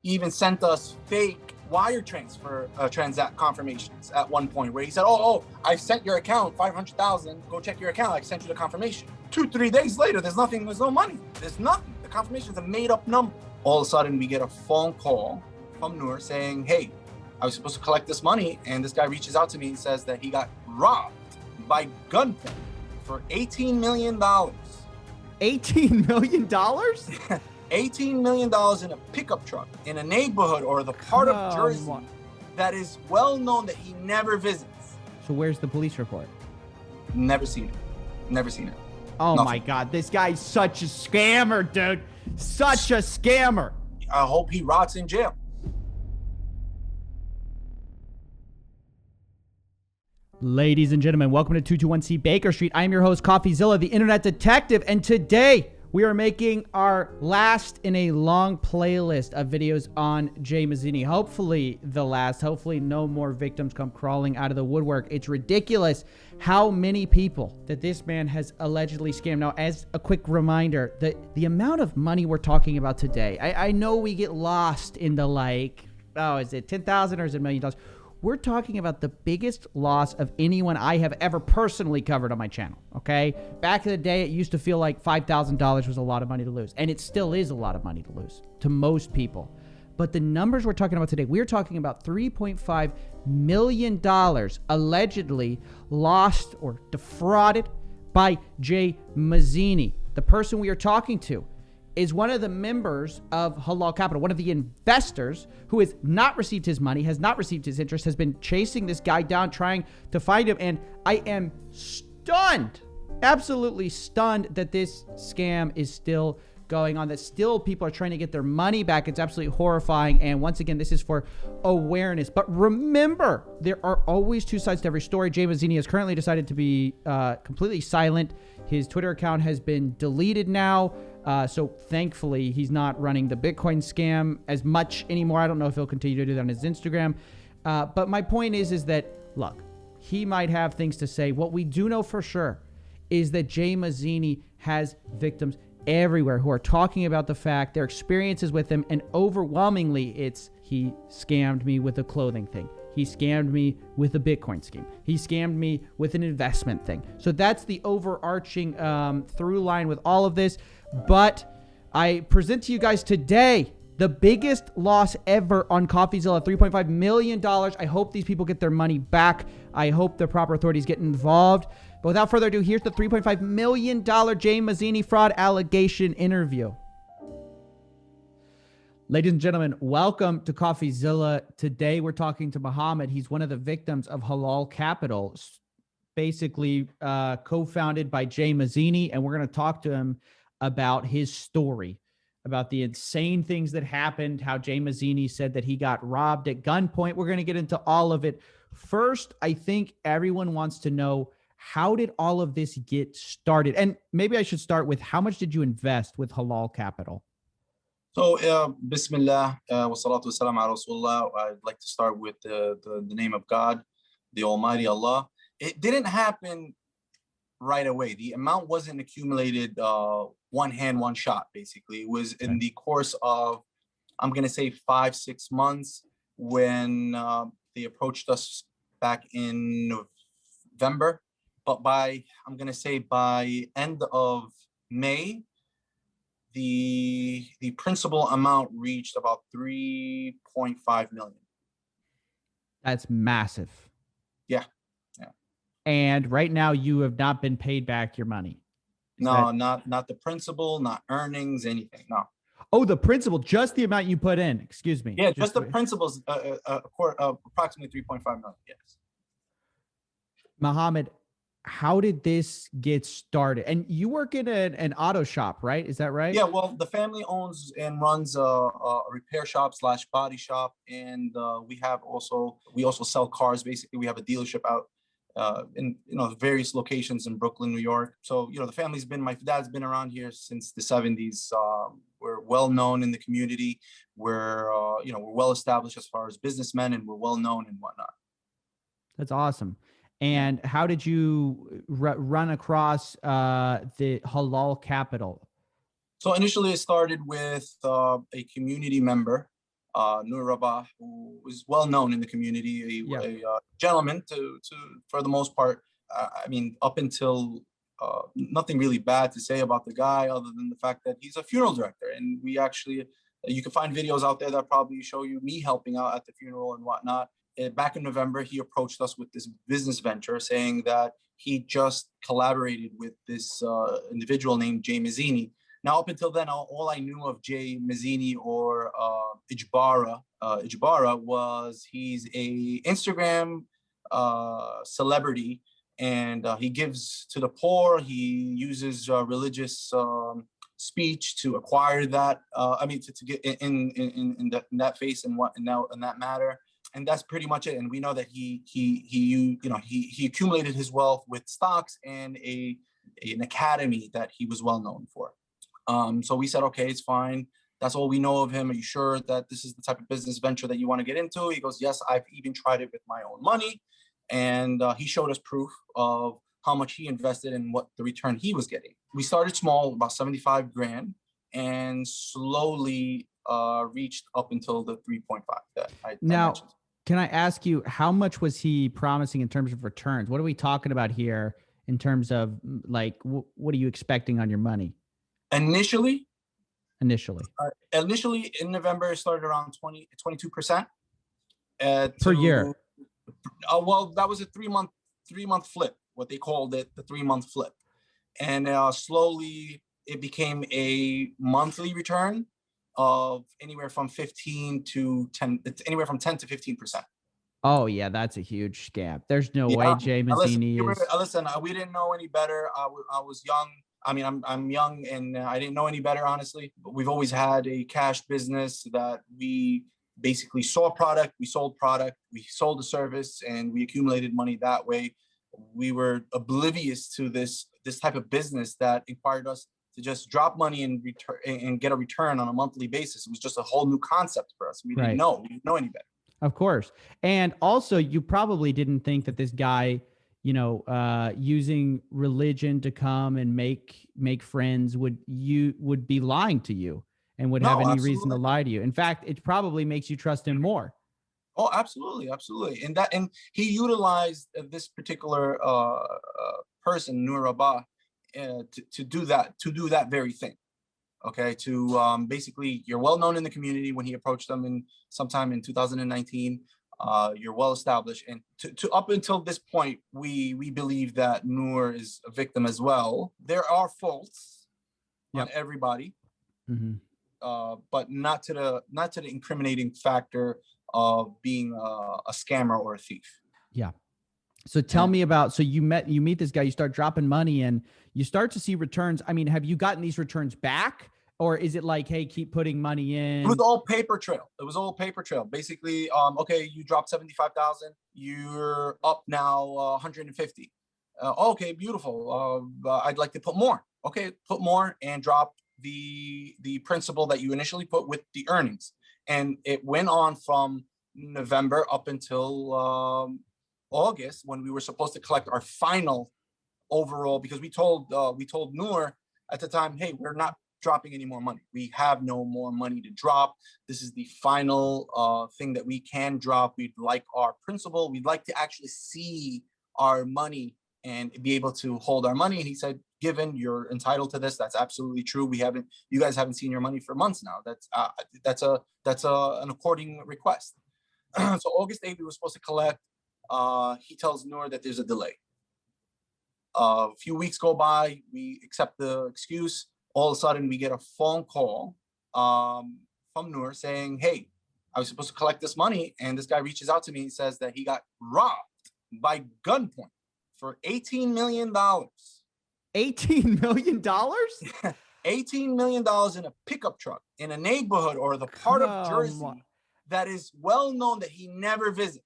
He even sent us fake wire transfer transact confirmations at one point where he said, oh, I sent your account 500,000. Go check your account. I sent you the confirmation. 2-3 days later, there's nothing. There's no money. There's nothing. The confirmation is a made up number. All of a sudden, we get a phone call from Noor saying, hey, I was supposed to collect this money. And this guy reaches out to me and says that he got robbed by gunpoint for $18 million. $18 million? $18 million in a pickup truck in a neighborhood or the part of Jersey that is well known that he never visits. So where's the police report? Never seen it. Never seen it. Oh my God, this guy's such a scammer, dude. Such a scammer. I hope he rots in jail. Ladies and gentlemen, welcome to 221C Baker Street. I'm your host, Coffeezilla, the internet detective, and today we are making our last in a long playlist of videos on Jay Mazini. Hopefully the last. Hopefully no more victims come crawling out of the woodwork. It's ridiculous how many people that this man has allegedly scammed. Now, as a quick reminder, the amount of money we're talking about today, I know we get lost in the is it 10,000 or is it $1 million? We're talking about the biggest loss of anyone I have ever personally covered on my channel, okay? Back in the day, it used to feel like $5,000 was a lot of money to lose, and it still is a lot of money to lose to most people. But the numbers we're talking about today, we're talking about $3.5 million allegedly lost or defrauded by Jay Mazini. The person we are talking to is one of the members of Halal Capital, one of the investors who has not received his money, has not received his interest, has been chasing this guy down, trying to find him. And I am stunned, absolutely stunned that this scam is still going on, that still people are trying to get their money back. It's absolutely horrifying. And once again, this is for awareness. But remember, there are always two sides to every story. Jay Mazini has currently decided to be completely silent. His Twitter account has been deleted now. So thankfully, he's not running the Bitcoin scam as much anymore. I don't know if he'll continue to do that on his Instagram. But my point is that, look, he might have things to say. What we do know for sure is that Jay Mazini has victims everywhere who are talking about the fact, their experiences with him, and overwhelmingly it's, he scammed me with a clothing thing. He scammed me with a Bitcoin scheme. He scammed me with an investment thing. So that's the overarching through line with all of this. But I present to you guys today the biggest loss ever on Coffeezilla, $3.5 million. I hope these people get their money back. I hope the proper authorities get involved. But without further ado, here's the $3.5 million Jay Mazini fraud allegation interview. Ladies and gentlemen, welcome to Coffeezilla. Today we're talking to Mohammed. He's one of the victims of Halal Capital, basically co-founded by Jay Mazini, and we're going to talk to him about his story, about the insane things that happened, how Jay Mazini said that he got robbed at gunpoint. We're going to get into all of it. First, I think everyone wants to know, how did all of this get started? And maybe I should start with, how much did you invest with Halal Capital? So, Bismillah, wa salatu wa salam ala Rasulullah. I'd like to start with the name of God, the Almighty Allah. It didn't happen right away. The amount wasn't accumulated one hand, one shot, basically. It was in the course of, I'm going to say 5-6 months, when they approached us back in November. But I'm going to say by end of May, the principal amount reached about 3.5 million. That's massive. Yeah. And right now you have not been paid back your money. Not the principal, not earnings, anything. No. Oh, the principal, just the amount you put in. Excuse me. Yeah, just the principal's approximately 3.5 million. Yes. Mohammed, how did this get started? And you work in an auto shop, right? Is that right? Yeah, well, the family owns and runs a repair shop / body shop. And we also sell cars. Basically, we have a dealership out in various locations in Brooklyn, New York. So, my dad's been around here since the 70s. We're well known in the community. We're well established as far as businessmen, and we're well known and whatnot. That's awesome. And how did you run across the Halal Capital? So initially, it started with a community member Nur Rabah, who was well known in the community, a gentleman to for the most part. I mean, up until nothing really bad to say about the guy other than the fact that he's a funeral director. And we actually, you can find videos out there that probably show you me helping out at the funeral and whatnot. Back in November, he approached us with this business venture saying that he just collaborated with this individual named Jay Mazini. Now, up until then, all I knew of Jay Mazini or Ijbara was he's a Instagram celebrity, and he gives to the poor. He uses religious speech to acquire that. To get in that face and what in that matter. And that's pretty much it. And we know that he accumulated his wealth with stocks and an academy that he was well known for. So we said, okay, it's fine. That's all we know of him. Are you sure that this is the type of business venture that you want to get into? He goes, yes, I've even tried it with my own money. And he showed us proof of how much he invested and what the return he was getting. We started small, about 75 grand, and slowly reached up until the 3.5 that I mentioned. Can I ask you, how much was he promising in terms of returns? What are we talking about here in terms of like, what are you expecting on your money? Initially in November, it started around 22% per year. Well, that was a three month flip, what they called it, the 3-month flip. And slowly it became a monthly return of anywhere from 10 to 15%. Oh yeah, that's a huge scam. There's no way Jay Mazini Listen, we didn't know any better. I was young. I mean, I'm young, and I didn't know any better, honestly. But we've always had a cash business that we basically saw product, we sold product, we sold a service, and we accumulated money that way. We were oblivious to this type of business that required us to just drop money and return and get a return on a monthly basis. It was just a whole new concept for us. We didn't know any better. Of course. And also, you probably didn't think that this guy, using religion to come and make friends would be lying to you and would have any reason to lie to you. In fact, it probably makes you trust him more. Oh, absolutely. And he utilized this particular person, Nur Rabah, to do that very thing. Okay, to basically, you're well known in the community. When he approached them sometime in 2019, you're well established, and to up until this point, we believe that Nur is a victim as well. There are faults on everybody, but not to the incriminating factor of being a scammer or a thief. Yeah. So tell me about, so you meet this guy, you start dropping money and you start to see returns. I mean, have you gotten these returns back, or is it like, hey, keep putting money in? It was all paper trail. Basically, okay, you dropped 75,000, you're up now 150. Okay, beautiful. I'd like to put more. Okay, put more and drop the principal that you initially put with the earnings. And it went on from November up until August, when we were supposed to collect our final overall, because we told Noor at the time, hey, we're not dropping any more money. We have no more money to drop. This is the final thing that we can drop. We'd like our principal. We'd like to actually see our money and be able to hold our money. And he said, given you're entitled to this, that's absolutely true. You guys haven't seen your money for months now. That's an according request. So August 8th, we were supposed to collect. He tells Noor that there's a delay. A few weeks go by, we accept the excuse. All of a sudden, we get a phone call from Noor saying, hey, I was supposed to collect this money, and this guy reaches out to me and says that he got robbed by gunpoint for $18 million. $18 million? $18 million in a pickup truck in a neighborhood or the part of Jersey that is well known that he never visits.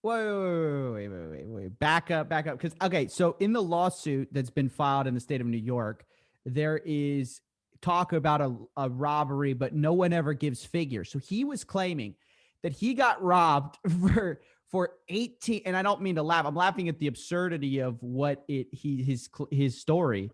Wait. Back up. Because, okay, so in the lawsuit that's been filed in the state of New York, there is talk about a robbery, but no one ever gives figures. So he was claiming that he got robbed for 18, and I don't mean to laugh. I'm laughing at the absurdity of what his story.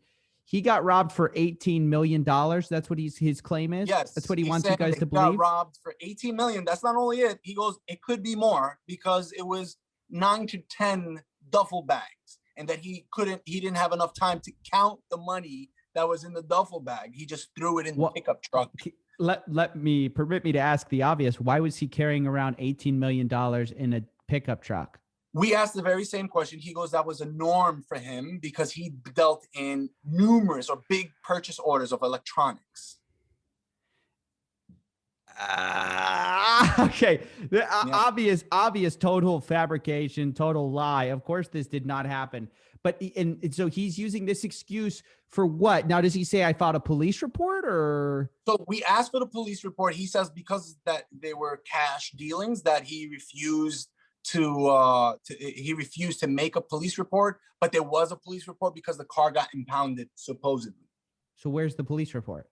he got robbed for $18 million. That's what his claim is. Yes, That's what he wants you said guys that to he got believe. robbed for 18 million. That's not only it. He goes, it could be more because it was 9 to 10 duffel bags, and that he didn't have enough time to count the money that was in the duffel bag. He just threw it in the pickup truck. Permit me to ask the obvious. Why was he carrying around $18 million in a pickup truck? We asked the very same question. He goes, that was a norm for him because he dealt in numerous or big purchase orders of electronics. Okay. Obvious total fabrication, total lie. Of course, this did not happen. But and so he's using this excuse for what? Now, does he say I filed a police report or? So we asked for the police report. He says because that they were cash dealings that he refused to make a police report, but there was a police report because the car got impounded supposedly. So where's the police report?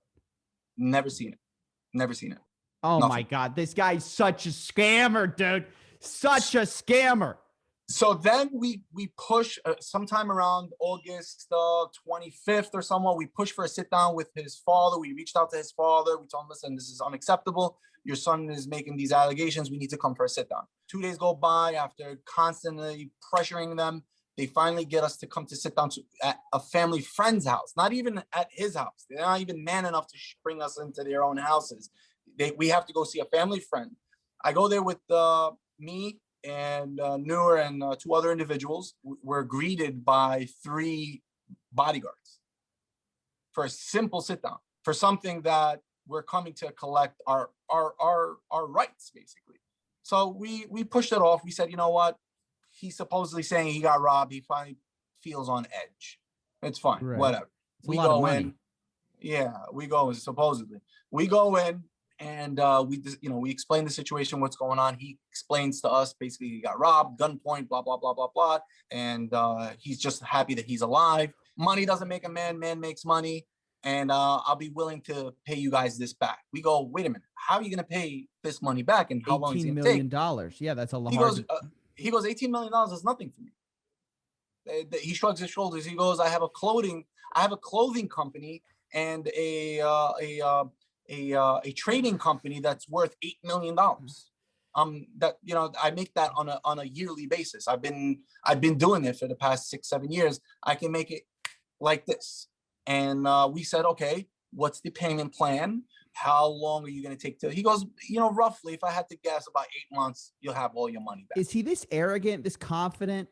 Never seen it. Oh Nothing. My God, this guy's such a scammer, dude. Such a scammer. So then we push sometime around August 25th or somewhere. We pushed for a sit down with his father. We reached out to his father. We told him, listen, this is unacceptable. Your son is making these allegations. We need to come for a sit down. 2 days go by after constantly pressuring them. They finally get us to come to sit down at a family friend's house, not even at his house. They're not even man enough to bring us into their own houses. We have to go see a family friend. I go there with me and Noor and 2 other individuals. We're greeted by 3 bodyguards for a simple sit down for something that we're coming to collect our rights, basically. So we pushed it off. We said, you know what? He's supposedly saying he got robbed. He finally feels on edge. It's fine, right. Whatever. We go in. Yeah, we go in, supposedly. We go in and we explain the situation, what's going on. He explains to us, basically, he got robbed, gunpoint, blah, blah, blah, blah, blah. And he's just happy that he's alive. Money doesn't make a man, man makes money. And I'll be willing to pay you guys this back. We go, wait a minute, how are you going to pay this money back? And how long is it going to take? $18 million. Yeah, that's a lot. He goes, $18 million is nothing for me. He shrugs his shoulders. He goes, I have a clothing company and a trading company that's worth $8 million. I make that on a yearly basis. I've been doing it for the past 6-7 years. I can make it like this. And we said, okay, what's the payment plan? How long are you going to take to? He goes, roughly, if I had to guess, about 8 months, you'll have all your money back. Is he this arrogant, this confident?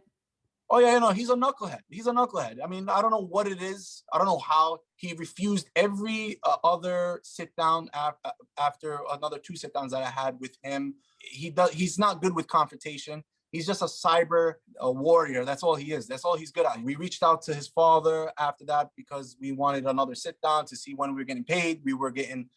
Oh, yeah, he's a knucklehead. I mean, I don't know what it is. I don't know how he refused every other sit down after another 2 sit downs that I had with him. He's not good with confrontation. He's just a cyber warrior. That's all he is. That's all he's good at. We reached out to his father after that because we wanted another sit down to see when we were getting paid. We were getting,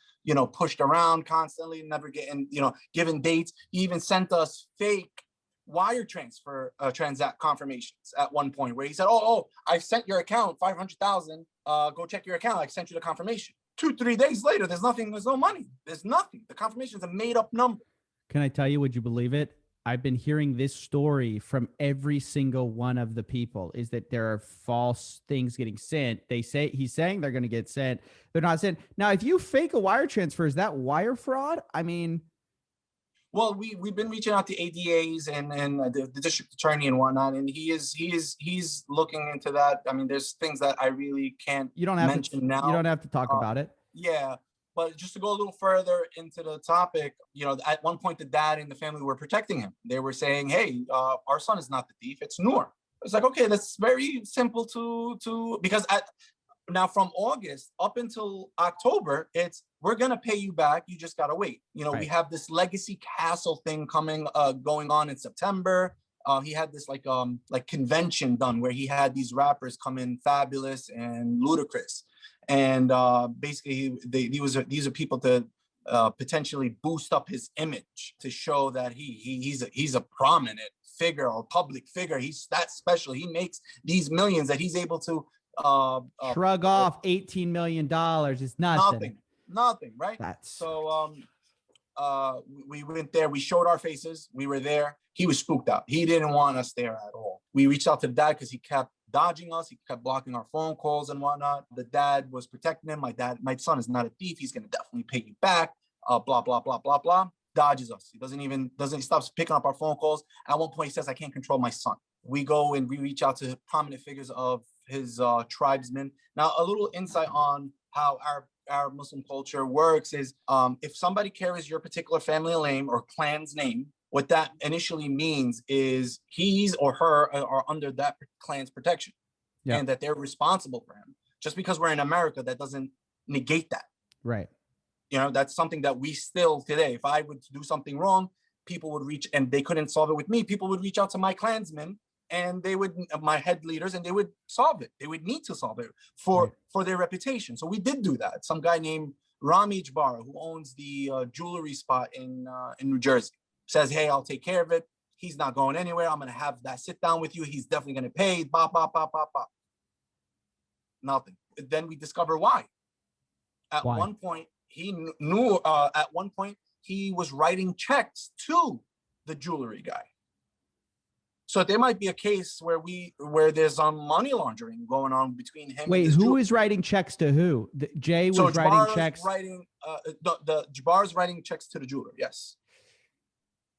pushed around constantly, never getting, given dates. He even sent us fake wire transfer transact confirmations at one point where he said, oh, I sent your account 500,000. Go check your account. I sent you the confirmation. 2-3 days later, there's nothing. There's no money. There's nothing. The confirmation is a made up number. Can I tell you, would you believe it? I've been hearing this story from every single one of the people, is that there are false things getting sent. He's saying they're going to get sent. They're not sent. Now, if you fake a wire transfer, is that wire fraud? I mean, well, we've been reaching out to ADAs and the district attorney and whatnot, and he's looking into that. I mean, there's things that I really can't mention now. You don't have to talk about it. Yeah. But just to go a little further into the topic, at one point, the dad and the family were protecting him. They were saying, hey, our son is not the thief, it's Noor. It's like, okay, that's very simple because now from August up until October, we're going to pay you back. You just got to wait. Right. We have this legacy castle thing going on in September. He had this like convention done where he had these rappers come in, Fabulous and Ludacris. And basically, these are people to potentially boost up his image to show that he's a prominent figure or public figure. He's that special. He makes these millions that he's able to shrug off. $18 million is nothing. Nothing, right? So we went there. We showed our faces. We were there. He was spooked out. He didn't want us there at all. We reached out to the dad because he kept dodging us. He kept blocking our phone calls and whatnot. The dad was protecting him. My son is not a thief. He's going to definitely pay you back. Blah, blah, blah, blah, blah. Dodges us. He stops picking up our phone calls. At one point, he says, I can't control my son. We go and we reach out to prominent figures of his tribesmen. Now, a little insight on how our Muslim culture works is if somebody carries your particular family name or clan's name, what that initially means is he's or her are under that clan's protection, and that they're responsible for him. Just because we're in America, that doesn't negate that. Right. That's something that we still today, if I would do something wrong, people would reach, and they couldn't solve it with me. People would reach out to my clansmen and my head leaders, and they would solve it. They would need to solve it for their reputation. So we did do that. Some guy named Rami Jabara, who owns the jewelry spot in New Jersey, says, hey, I'll take care of it. He's not going anywhere. I'm going to have that sit down with you. He's definitely going to pay. Bop, bop, bop, bop, bop. Nothing. Then we discover why. At one point, he knew, at one point, he was writing checks to the jewelry guy. So there might be a case where there's money laundering going on between him. Wait, and who is writing checks to who? Jay was writing checks. The Jabbar's writing checks to the jeweler. Yes.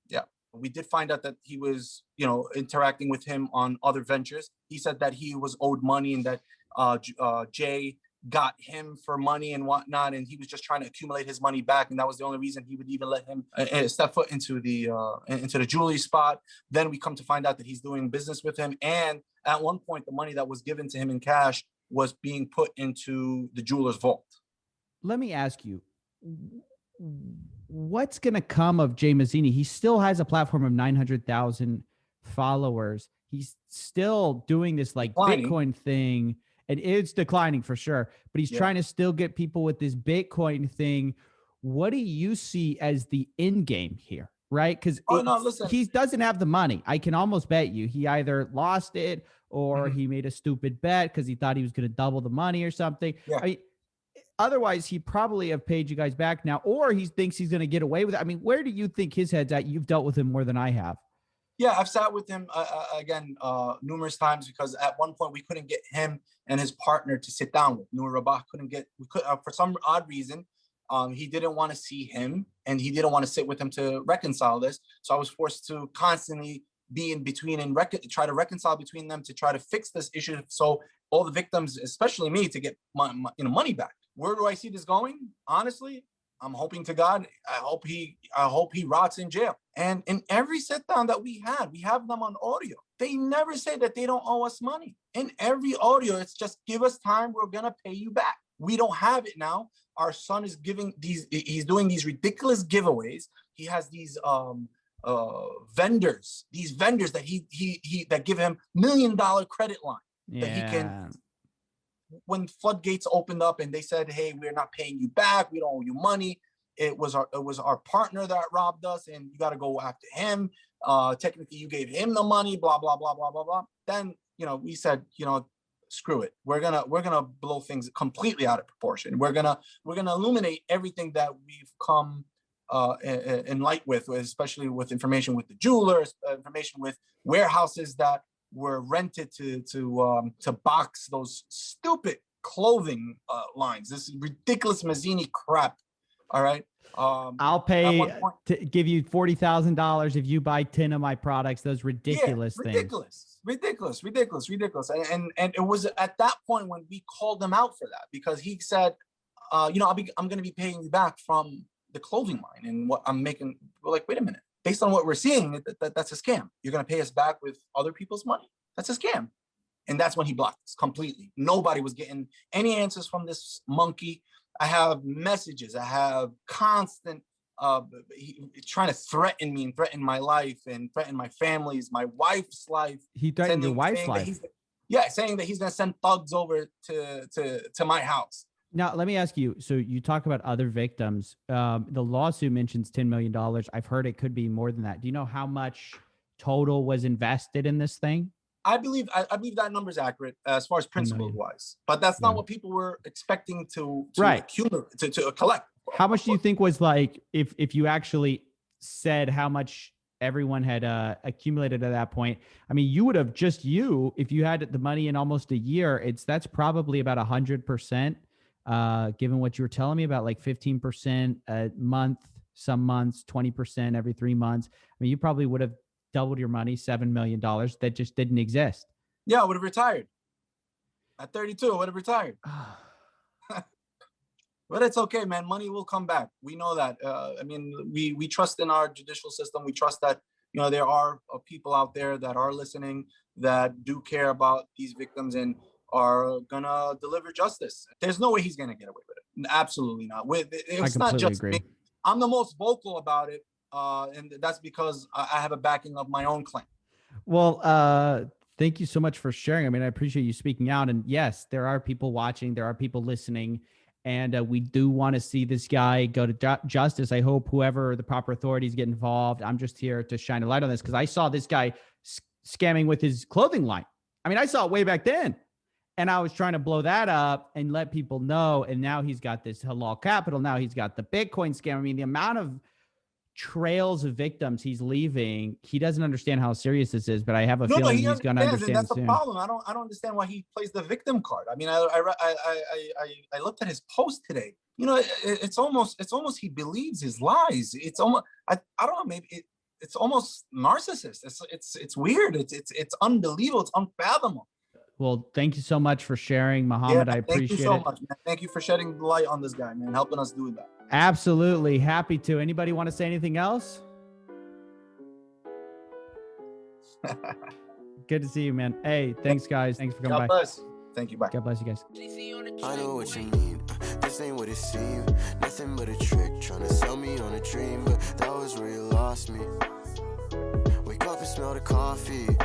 Yeah. We did find out that he was, interacting with him on other ventures. He said that he was owed money and that Jay got him for money and whatnot, and he was just trying to accumulate his money back, and that was the only reason he would even let him step foot into the jewelry spot. Then we come to find out that he's doing business with him, and at one point the money that was given to him in cash was being put into the jeweler's vault. Let me ask you, what's going to come of Jay Mazini? He still has a platform of 900,000 followers. He's still doing this Bitcoin thing. And it's declining for sure, but he's trying to still get people with this Bitcoin thing. What do you see as the end game here? Right? Because he doesn't have the money. I can almost bet you he either lost it or he made a stupid bet because he thought he was going to double the money or something. Yeah. Otherwise, he probably have paid you guys back now, or he thinks he's going to get away with it. I mean, where do you think his head's at? You've dealt with him more than I have. Yeah, I've sat with him again numerous times because at one point we couldn't get him and his partner to sit down with. Noor Rabah for some odd reason, he didn't want to see him and he didn't want to sit with him to reconcile this. So I was forced to constantly be in between and try to reconcile between them to try to fix this issue. So all the victims, especially me, to get my money back. Where do I see this going? Honestly, I'm hoping to God, I hope he rots in jail. And in every sit down that we have them on audio. They never say that they don't owe us money. In every audio, it's just give us time. We're going to pay you back. We don't have it now. Our son is he's doing these ridiculous giveaways. He has these vendors that that give him $1 million credit line that he can. When floodgates opened up and they said, hey, we're not paying you back, we don't owe you money, it was our partner that robbed us and you got to go after him. Technically you gave him the money, blah blah blah blah blah blah. Then we said, screw it, we're gonna blow things completely out of proportion. We're gonna illuminate everything that we've come in light with, especially with information with the jewelers, information with warehouses that were rented to box those stupid clothing lines. This ridiculous Mazini crap. All right. I'll pay to give you $40,000 if you buy 10 of my products. Those ridiculous things. Ridiculous. And it was at that point when we called him out for that because he said, I'm going to be paying you back from the clothing line and what I'm making. We're like, wait a minute. Based on what we're seeing, that's a scam. You're going to pay us back with other people's money? That's a scam. And that's when he blocked us completely. Nobody was getting any answers from this monkey. I have messages. I have constant trying to threaten me and threaten my life and threaten my family's, my wife's life. He threatened your wife's life? Saying that he's going to send thugs over to my house. Now, let me ask you. So you talk about other victims. The lawsuit mentions $10 million. I've heard it could be more than that. Do you know how much total was invested in this thing? I believe that number is accurate as far as principle wise, but that's not what people were expecting to accumulate, to collect. How much do you think was if you actually said how much everyone had accumulated at that point. I mean, you would have if you had the money in almost a year, that's probably about 100%, given what you were telling me about, like 15% a month, some months, 20% every 3 months. I mean, you probably would have doubled your money, $7 million that just didn't exist. Yeah, I would have retired. At 32, I would have retired. But it's okay, man. Money will come back. We know that. I mean, we trust in our judicial system. We trust that, there are people out there that are listening, that do care about these victims and are gonna deliver justice. There's no way he's gonna get away with it. Absolutely not. It's not just me. I'm the most vocal about it, and that's because I have a backing of my own claim. Well, thank you so much for sharing. I mean, I appreciate you speaking out. And yes, there are people watching, there are people listening, and we do want to see this guy go to justice. I hope whoever the proper authorities get involved. I'm just here to shine a light on this because I saw this guy scamming with his clothing line. I mean, I saw it way back then, and I was trying to blow that up and let people know. And now he's got this halal capital. Now he's got the Bitcoin scam. I mean, the amount of trails of victims he's leaving, he doesn't understand how serious this is, but I have a feeling he's going to understand that's soon. The problem. I don't understand why he plays the victim card. I mean, I looked at his post today. It's almost he believes his lies. It's almost I don't know, maybe it's almost narcissist. It's weird. It's unbelievable. It's unfathomable. Well, thank you so much for sharing, Mohammed. I appreciate it. Thank you so much, man. Thank you for shedding light on this guy, man, helping us do that. Absolutely. Happy to. Anybody want to say anything else? Good to see you, man. Hey, thanks, guys. Thanks for coming by. God bless. Thank you. Bye. God bless you guys. I know what you mean. This ain't what it seemed. Nothing but a trick. Trying to sell me on a dream. But that was where you lost me. Wake up and smell the coffee.